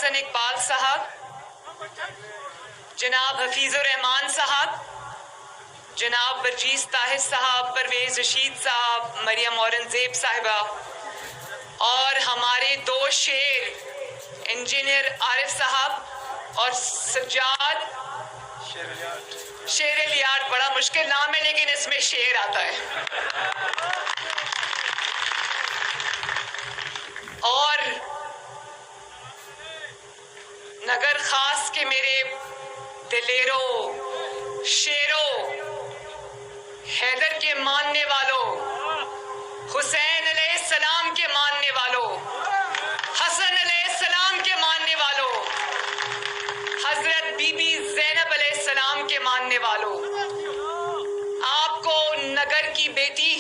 احسن اقبال صاحب, جناب حفیظ الرحمان صاحب, جناب برجیز طاہر صاحب, پرویز رشید صاحب, مریم اورنگزیب صاحبہ, اور ہمارے دو شیر انجینئر عارف صاحب اور سجاد شیر لیاٹ. بڑا مشکل نام ہے لیکن اس میں شیر آتا ہے. اور نگر خاص کے میرے دلیروں, شیروں, حیدر کے ماننے والوں, حسین علیہ السلام کے ماننے والوں, حسن علیہ السلام کے ماننے والوں, حضرت بی بی زینب علیہ السلام کے ماننے والوں, آپ کو نگر کی بیٹی,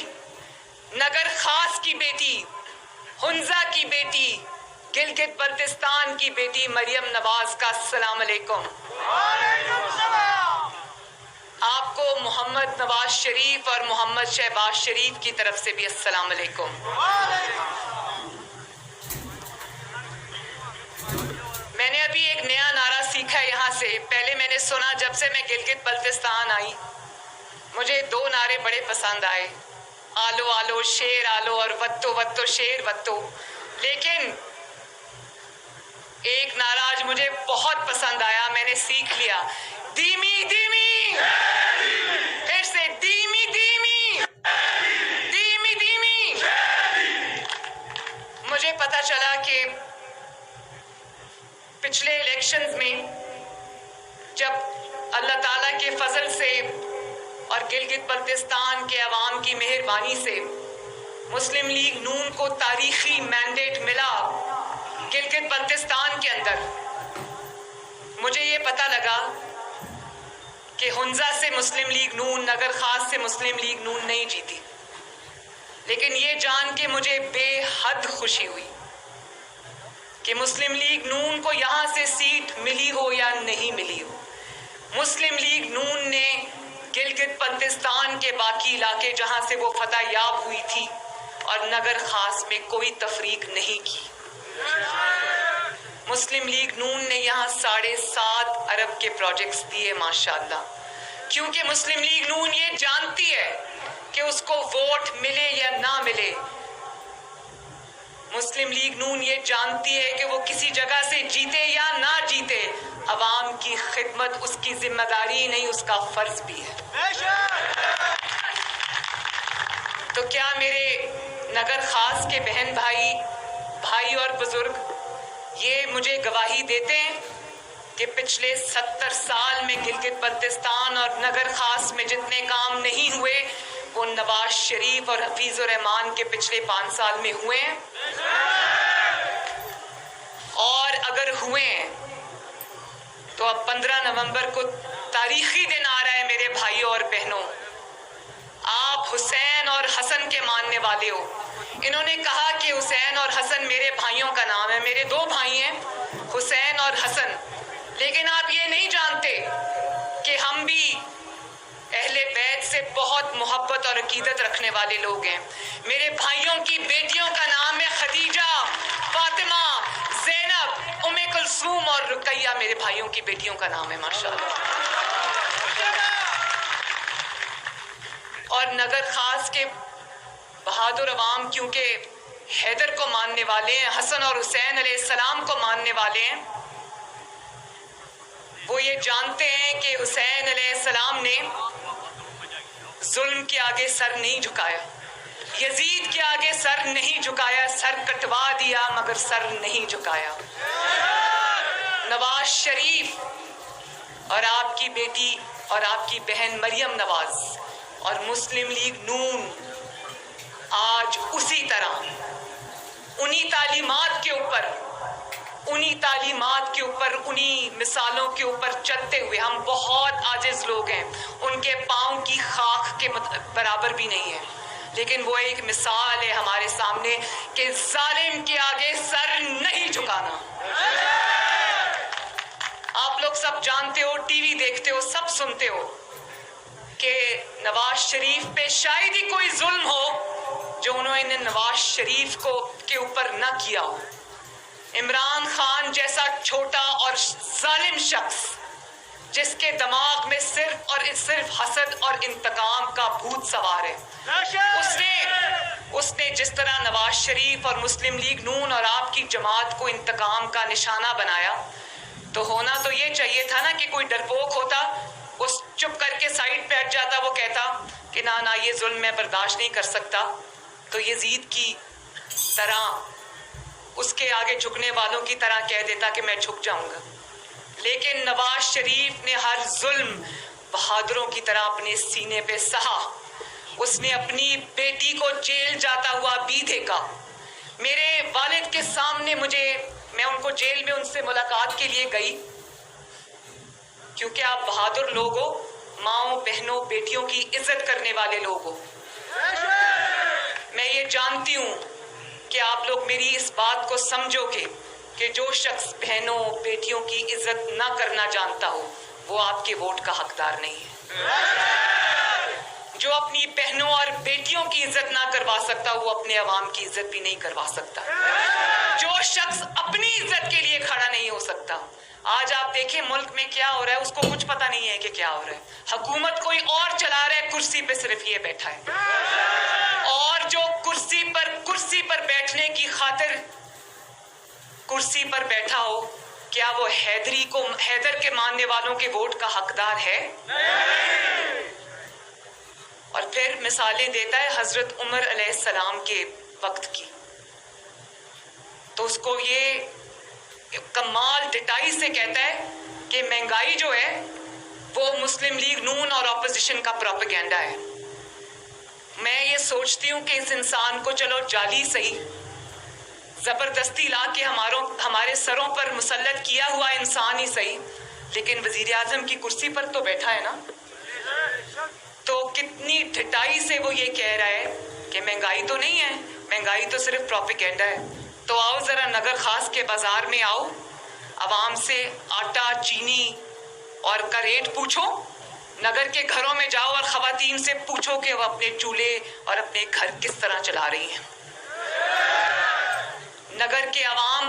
نگر خاص کی بیٹی, ہنزا کی بیٹی, گلگت بلتستان کی بیٹی مریم نواز کا السلام علیکم. آپ کو محمد نواز شریف اور محمد شہباز شریف کی طرف سے بھی السلام علیکم. میں نے ابھی ایک نیا نعرہ سیکھا یہاں سے. پہلے میں نے سنا, جب سے میں گلگت بلتستان آئی مجھے دو نعرے بڑے پسند آئے, آلو آلو شیر آلو اور وتو وتو شیر وتو. لیکن ایک نعرہ آج مجھے بہت پسند آیا, میں نے سیکھ لیا, دھیمی دھیمی, پھر سے دھیمی دھیمی, دھیمی دھیمی. مجھے پتا چلا کہ پچھلے الیکشنز میں جب اللہ تعالیٰ کے فضل سے اور گلگت بلتستان کے عوام کی مہربانی سے مسلم لیگ نون کو تاریخی مینڈیٹ ملا گلگت بلتستان کے اندر, مجھے یہ پتہ لگا کہ ہنزا سے مسلم لیگ نون, نگر خاص سے مسلم لیگ نون نہیں جیتی. لیکن یہ جان کے مجھے بے حد خوشی ہوئی کہ مسلم لیگ نون کو یہاں سے سیٹ ملی ہو یا نہیں ملی ہو, مسلم لیگ نون نے گلگت بلتستان کے باقی علاقے جہاں سے وہ فتح یاب ہوئی تھی اور نگر خاص میں کوئی تفریق نہیں کی. مسلم لیگ نون نے یہاں 7.5 ارب کے پروجیکٹس دیے ماشاءاللہ, کیونکہ مسلم لیگ نون یہ جانتی ہے کہ اس کو ووٹ ملے یا نہ ملے, مسلم لیگ نون یہ جانتی ہے کہ وہ کسی جگہ سے جیتے یا نہ جیتے, عوام کی خدمت اس کی ذمہ داری نہیں, اس کا فرض بھی ہے. تو کیا میرے نگر خاص کے بہن بھائی اور بزرگ یہ مجھے گواہی دیتے ہیں کہ پچھلے 70 سال میں گلگت بلتستان اور نگر خاص میں جتنے کام نہیں ہوئے وہ نواز شریف اور حفیظ الرحمان کے پچھلے 5 سال میں ہوئے ہیں؟ اور اگر ہوئے ہیں تو اب 15 نومبر کو تاریخی دن آ رہا ہے میرے بھائیوں اور بہنوں. آپ حسین اور حسن کے ماننے والے ہو. انہوں نے کہا کہ حسین اور حسن میرے بھائیوں کا نام ہے, میرے 2 بھائی ہیں حسین اور حسن, لیکن آپ یہ نہیں جانتے کہ ہم بھی اہل بیت سے بہت محبت اور عقیدت رکھنے والے لوگ ہیں. میرے بھائیوں کی بیٹیوں کا نام ہے خدیجہ, فاطمہ, زینب, ام کلثوم اور رقیہ, میرے بھائیوں کی بیٹیوں کا نام ہے ماشاءاللہ. اور نگر خاص کے بہادر عوام کیونکہ حیدر کو ماننے والے ہیں, حسن اور حسین علیہ السلام کو ماننے والے ہیں, وہ یہ جانتے ہیں کہ حسین علیہ السلام نے ظلم کے آگے سر نہیں جھکایا, یزید کے آگے سر نہیں جھکایا, سر کٹوا دیا مگر سر نہیں جھکایا. نواز شریف اور آپ کی بیٹی اور آپ کی بہن مریم نواز اور مسلم لیگ نون آج اسی طرح انہی تعلیمات کے اوپر انہی مثالوں کے اوپر چلتے ہوئے, ہم بہت عاجز لوگ ہیں, ان کے پاؤں کی خاک کے برابر بھی نہیں ہے, لیکن وہ ایک مثال ہے ہمارے سامنے کہ ظالم کے آگے سر نہیں جھکانا. آپ لوگ سب جانتے ہو, ٹی وی دیکھتے ہو, سب سنتے ہو کہ نواز شریف پہ شاید ہی کوئی ظلم ہو جو انہوں نے نواز شریف کے اوپر نہ کیا ہو. عمران خان جیسا چھوٹا اور ظالم شخص جس کے دماغ میں صرف اور صرف حسد اور انتقام کا بھوت سوار ہے، اس نے جس طرح نواز شریف اور مسلم لیگ نون اور آپ کی جماعت کو انتقام کا نشانہ بنایا، تو ہونا تو یہ چاہیے تھا نا کہ کوئی ڈرپوک ہوتا، اس چپ کر کے سائڈ پہ ہٹ جاتا، وہ کہتا کہ نہ یہ ظلم میں برداشت نہیں کر سکتا، تو یزید کی طرح اس کے آگے جھکنے والوں کی طرح کہہ دیتا کہ میں جھک جاؤں گا۔ لیکن نواز شریف نے ہر ظلم بہادروں کی طرح اپنے سینے پہ سہا۔ اس نے اپنی بیٹی کو جیل جاتا ہوا بھی دیکھا۔ میرے والد کے سامنے میں ان کو جیل میں ان سے ملاقات کے لیے گئی، کیونکہ آپ بہادر لوگ ہو، ماؤں بہنوں بیٹیوں کی عزت کرنے والے لوگ ہو۔ میں یہ جانتی ہوں کہ آپ لوگ میری اس بات کو سمجھو گے کہ جو شخص بہنوں بیٹیوں کی عزت نہ کرنا جانتا ہو وہ آپ کے ووٹ کا حقدار نہیں ہے۔ جو اپنی بہنوں اور بیٹیوں کی عزت نہ کروا سکتا وہ اپنے عوام کی عزت بھی نہیں کروا سکتا۔ جو شخص اپنی عزت کے لیے کھڑا نہیں ہو سکتا، آج آپ دیکھیں ملک میں کیا ہو رہا ہے، اس کو کچھ پتا نہیں ہے کہ کیا ہو رہا ہے۔ حکومت کوئی اور چلا رہا ہے، کرسی پہ صرف یہ بیٹھا ہے، اور جو کرسی پر بیٹھنے کی خاطر کرسی پر بیٹھا ہو، کیا وہ حیدر کے ماننے والوں کے ووٹ کا حقدار ہے؟ اور پھر مثالیں دیتا ہے حضرت عمر علیہ السلام کے وقت کی، تو اس کو یہ کمال ڈٹائی سے کہتا ہے کہ مہنگائی جو ہے وہ مسلم لیگ نون اور اپوزیشن کا پروپیگنڈا ہے۔ میں یہ سوچتی ہوں کہ اس انسان کو چلو جعلی صحیح، زبردستی لا کے ہمارے سروں پر مسلط کیا ہوا انسان ہی صحیح، لیکن وزیر اعظم کی کرسی پر تو بیٹھا ہے نا، تو کتنی ڈھٹائی سے وہ یہ کہہ رہا ہے کہ مہنگائی تو نہیں ہے، مہنگائی تو صرف پروپیگنڈا ہے۔ تو آؤ ذرا نگر خاص کے بازار میں آؤ، عوام سے آٹا چینی اور کا ریٹ پوچھو، نگر کے گھروں میں جاؤ اور خواتین سے پوچھو کہ وہ اپنے چولہے اور اپنے گھر کس طرح چلا رہی ہیں۔ نگر کے عوام،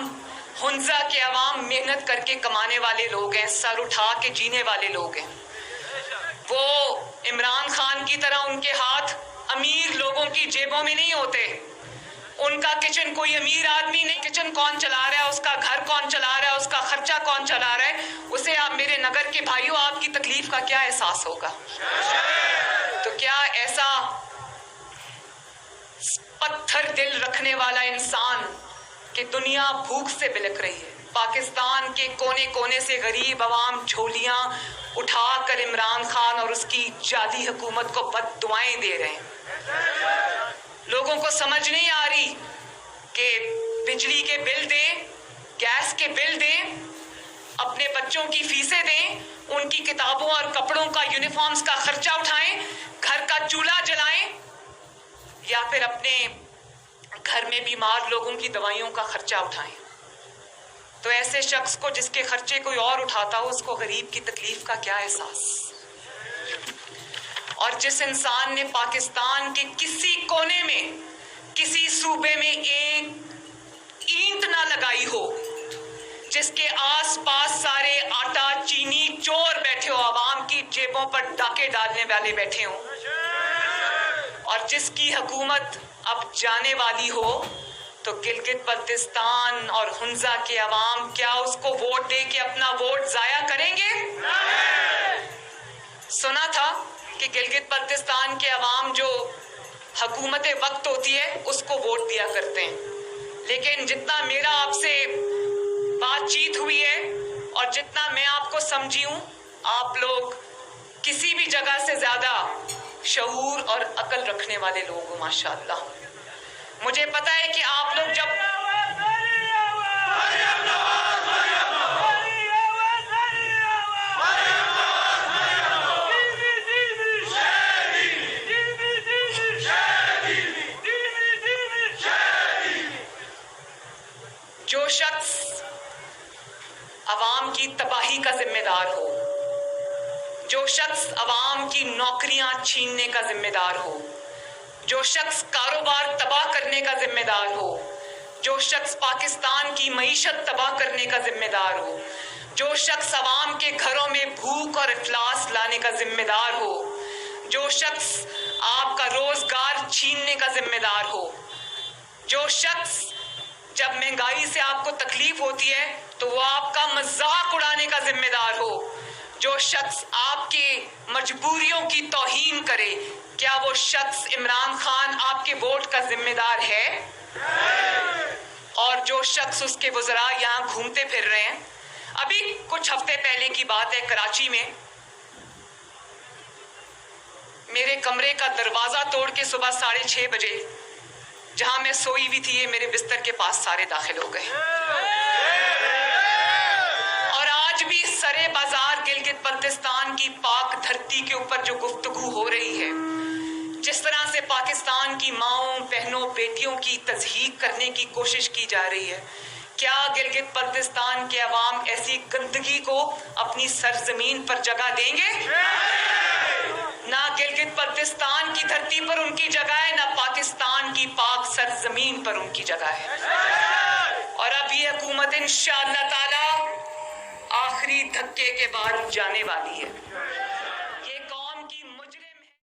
ہنزا کے عوام محنت کر کے کمانے والے لوگ ہیں، سر اٹھا کے جینے والے لوگ ہیں۔ وہ عمران خان کی طرح ان کے ہاتھ امیر لوگوں کی جیبوں میں نہیں ہوتے، ان کا کچن کوئی امیر آدمی نہیں، کچن کون چلا رہا ہے، اس کا گھر کون چلا رہا ہے، اس کا خرچہ کون چلا رہا ہے، اسے آپ میرے نگر کے بھائیوں آپ کی تکلیف کا کیا احساس ہوگا؟ تو کیا ایسا پتھر دل رکھنے والا انسان کہ دنیا بھوک سے بلک رہی ہے، پاکستان کے کونے کونے سے غریب عوام جھولیاں اٹھا کر عمران خان اور اس کی جعلی حکومت کو بد دعائیں دے رہے ہیں، لوگوں کو سمجھ نہیں آ رہی کہ بجلی کے بل دیں، گیس کے بل دیں، اپنے بچوں کی فیسیں دیں، ان کی کتابوں اور کپڑوں کا یونیفارمز کا خرچہ اٹھائیں، گھر کا چولہا جلائیں، یا پھر اپنے گھر میں بیمار لوگوں کی دوائیوں کا خرچہ اٹھائیں۔ تو ایسے شخص کو جس کے خرچے کوئی اور اٹھاتا ہو، اس کو غریب کی تکلیف کا کیا احساس؟ اور جس انسان نے پاکستان کے کسی کونے میں کسی صوبے میں ایک اینٹ نہ لگائی ہو، جس کے آس پاس سارے آٹا چینی چور بیٹھے ہو، عوام کی جیبوں پر ڈاکے ڈالنے والے بیٹھے ہوں، اور جس کی حکومت اب جانے والی ہو، تو گلگت بلتستان اور ہنزا کے عوام کیا اس کو ووٹ دے کے اپنا ووٹ ضائع کریں گے؟ سنا تھا کہ گلگت بلتستان کے عوام جو حکومت وقت ہوتی ہے اس کو ووٹ دیا کرتے ہیں، لیکن جتنا میرا آپ سے بات چیت ہوئی ہے اور جتنا میں آپ کو سمجھی ہوں، آپ لوگ کسی بھی جگہ سے زیادہ شعور اور عقل رکھنے والے لوگ ہو، ماشاءاللہ۔ مجھے پتا ہے کہ آپ لوگ جب جو شخص عوام کی تباہی کا ذمہ دار ہو، جو شخص عوام کی نوکریاں چھیننے کا ذمہ دار ہو، جو شخص کاروبار تباہ کرنے کا ذمہ دار ہو، جو شخص پاکستان کی معیشت تباہ کرنے کا ذمہ دار ہو، جو شخص عوام کے گھروں میں بھوک اور افلاس لانے کا ذمہ دار ہو، جو شخص آپ کا روزگار چھیننے کا ذمہ دار ہو، جو شخص جب مہنگائی سے آپ کو تکلیف ہوتی ہے تو وہ آپ کا مذاق اڑانے کا ذمہ دار ہو، جو شخص آپ کے مجبوریوں کی توہین کرے، کیا وہ شخص عمران خان آپ کے ووٹ کا ذمہ دار ہے؟ اور جو شخص اس کے وزراء یہاں گھومتے پھر رہے ہیں، ابھی کچھ ہفتے پہلے کی بات ہے، کراچی میں میرے کمرے کا دروازہ توڑ کے صبح 6:30 بجے جہاں میں سوئی ہوئی تھی، یہ میرے بستر کے پاس سارے داخل ہو گئے. اور آج بھی سرے بازار گلگت بلتستان کی پاک دھرتی کے اوپر جو گفتگو ہو رہی ہے، جس طرح سے پاکستان کی ماؤں، بہنوں، بیٹیوں کی تضحیک کرنے کی کوشش کی جا رہی ہے، کیا گلگت بلتستان کے عوام ایسی گندگی کو اپنی سرزمین پر جگہ دیں گے؟ نہ گلگت بلتستان کی دھرتی پر ان کی جگہ ہے، نہ پاکستان کی پاک سرزمین پر ان کی جگہ ہے. اور اب یہ حکومت انشاءاللہ تعالی آخری دھکے کے بعد جانے والی ہے.